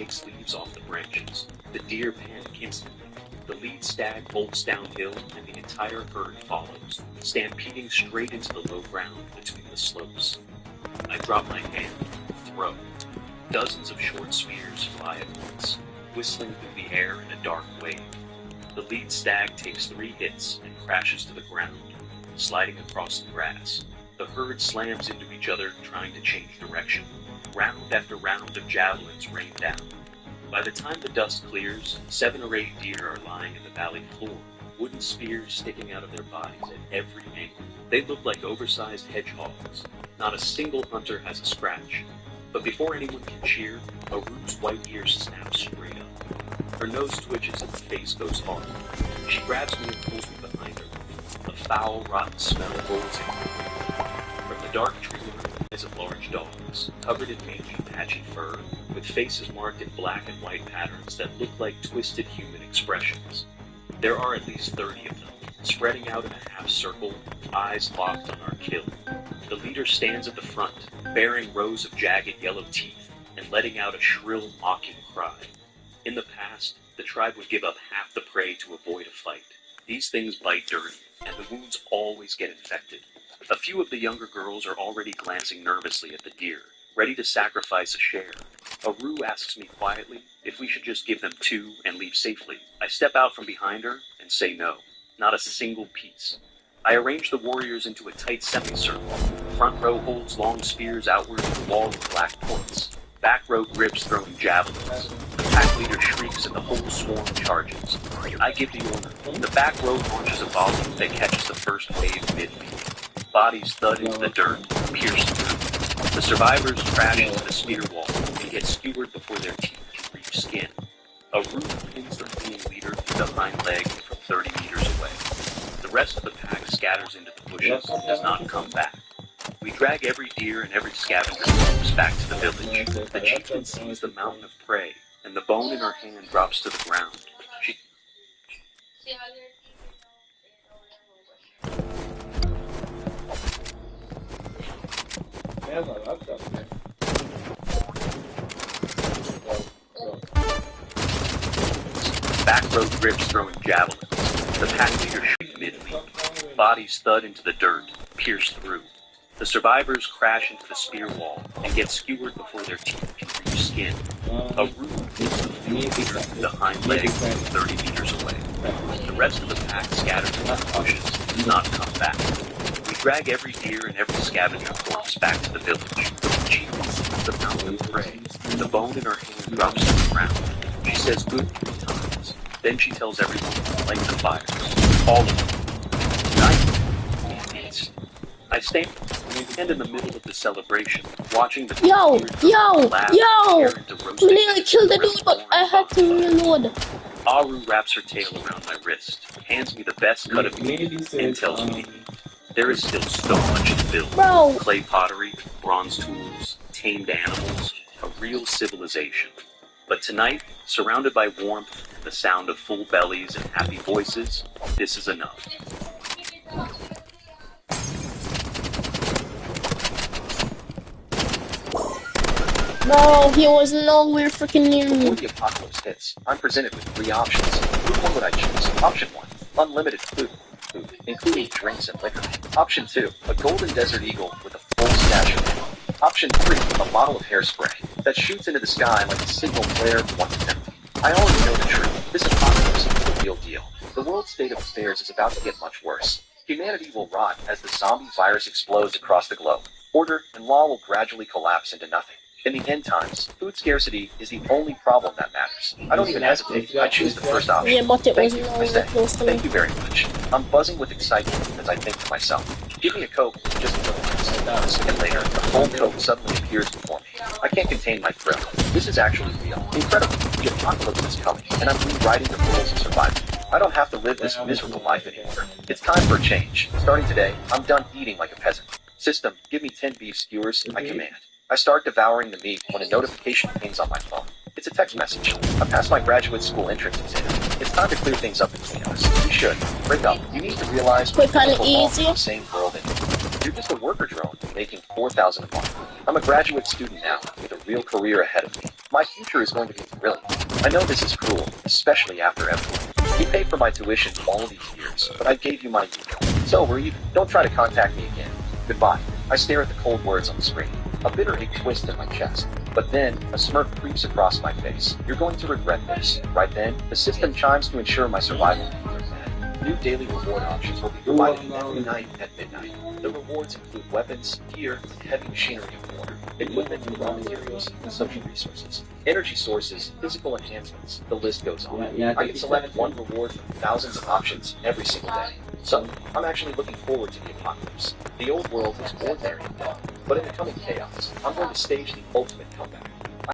takes leaves off the branches. The deer panic instantly. The lead stag bolts downhill, and the entire herd follows, stampeding straight into the low ground between the slopes. I drop my hand, throw. Dozens of short spears fly at once, whistling through the air in a dark wave. The lead stag takes 3 hits and crashes to the ground, sliding across the grass. The herd slams into each other, trying to change direction. Round after round of javelins rain down. By the time the dust clears, 7 or 8 deer are lying in the valley floor, wooden spears sticking out of their bodies at every angle. They look like oversized hedgehogs. Not a single hunter has a scratch. But before anyone can cheer, Aru's white ear snaps straight up. Her nose twitches and her face goes hard. She grabs me and pulls me behind her. A foul, rotten smell rolls in. From the dark tree line of large dogs, covered in mangy, patchy fur, with faces marked in black and white patterns that look like twisted human expressions. There are at least 30 of them, spreading out in a half circle, eyes locked on our kill. The leader stands at the front, bearing rows of jagged yellow teeth, and letting out a shrill, mocking cry. In the past, the tribe would give up half the prey to avoid a fight. These things bite dirty, and the wounds always get infected. A few of the younger girls are already glancing nervously at the deer, ready to sacrifice a share. Aru asks me quietly if we should just give them 2 and leave safely. I step out from behind her and say no, not a single piece. I arrange the warriors into a tight semicircle. Front row holds long spears outward with a wall of black points. Back row grips throwing javelins. The pack leader shrieks and the whole swarm charges. I give the order. The back row launches a volley that catches the first wave mid-leap. Bodies thud into the dirt, pierced through. The survivors crash into the spear wall and get skewered before their teeth can reach skin. Aru pins the fleeing leader through the hind leg from 30 meters away. The rest of the pack scatters into the bushes and does not come back. We drag every deer and every scavenger corpse back to the village. The chieftain sees the mountain of prey, and the bone in her hand drops to the ground. She Back row grips throwing javelins. The pack leader shrieks mid-leap. Bodies thud into the dirt, pierced through. The survivors crash into the spear wall and get skewered before their teeth can reach skin. Aru hits the fleeing leader through the hind leg 30 meters away. The rest of the pack scatters into the bushes and does not come back. We drag every deer and every scavenger corpse back to the village. The chieftain sees the mountain of prey. The bone in her hand drops to the ground. She says good 3 times. Then she tells everyone to light the fires. All of them. Tonight, we feast. I stand in the middle of the celebration, watching the Yo! We nearly killed the dude, but I had to reload. Aru wraps her tail around my wrist, hands me the best cut of meat, and tells me to eat. There is still so much to build. Bro. Clay pottery, bronze tools, tamed animals, a real civilization. But tonight, surrounded by warmth, the sound of full bellies and happy voices, this is enough. No, he was nowhere freaking near me. Before the apocalypse hits, I'm presented with 3 options. Which one would I choose? Option 1, unlimited food, including drinks and liquor. Option 2, a golden desert eagle with a full stash of ammo. Option 3, a bottle of hairspray that shoots into the sky like a signal flare once empty. I already know the truth. This apocalypse is the real deal. The world's state of affairs is about to get much worse. Humanity will rot as the zombie virus explodes across the globe. Order and law will gradually collapse into nothing. In the end times, food scarcity is the only problem that matters. I don't even hesitate. I choose the first option. Yeah, but it was Thank you, I nowhere say. close to me. Thank you very much. I'm buzzing with excitement as I think to myself. Give me a Coke, just a little bit. A second later, the whole Coke suddenly appears before me. I can't contain my thrill. This is actually real. Incredible. The apocalypse is coming, and I'm rewriting the rules of survival. I don't have to live this miserable life anymore. It's time for a change. Starting today, I'm done eating like a peasant. System, give me 10 beef skewers, I command. I start devouring the meat when a notification pings on my phone. It's a text message. I passed my graduate school entrance exam. It's time to clear things up between us. We should. Break up. You need to realize Quick and belong easy. in the same world anymore. You're just a worker drone making $4,000 a month. I'm a graduate student now with a real career ahead of me. My future is going to be brilliant. I know this is cruel, especially after everything. You paid for my tuition all these years, but I gave you my youth. So we're even. Don't try to contact me again. Goodbye. I stare at the cold words on the screen. A bitter ache twists in my chest. But then, a smirk creeps across my face. You're going to regret this. Right then, the system chimes to ensure my survival. New daily reward options will be provided every night at midnight. The rewards include weapons, gear, heavy machinery of war, equipment and raw materials, and social resources, energy sources, physical enhancements, the list goes on. I can select one reward from thousands of options every single day. So, I'm actually looking forward to the apocalypse. The old world is ordinary and dark, but in the coming chaos, I'm going to stage the ultimate comeback.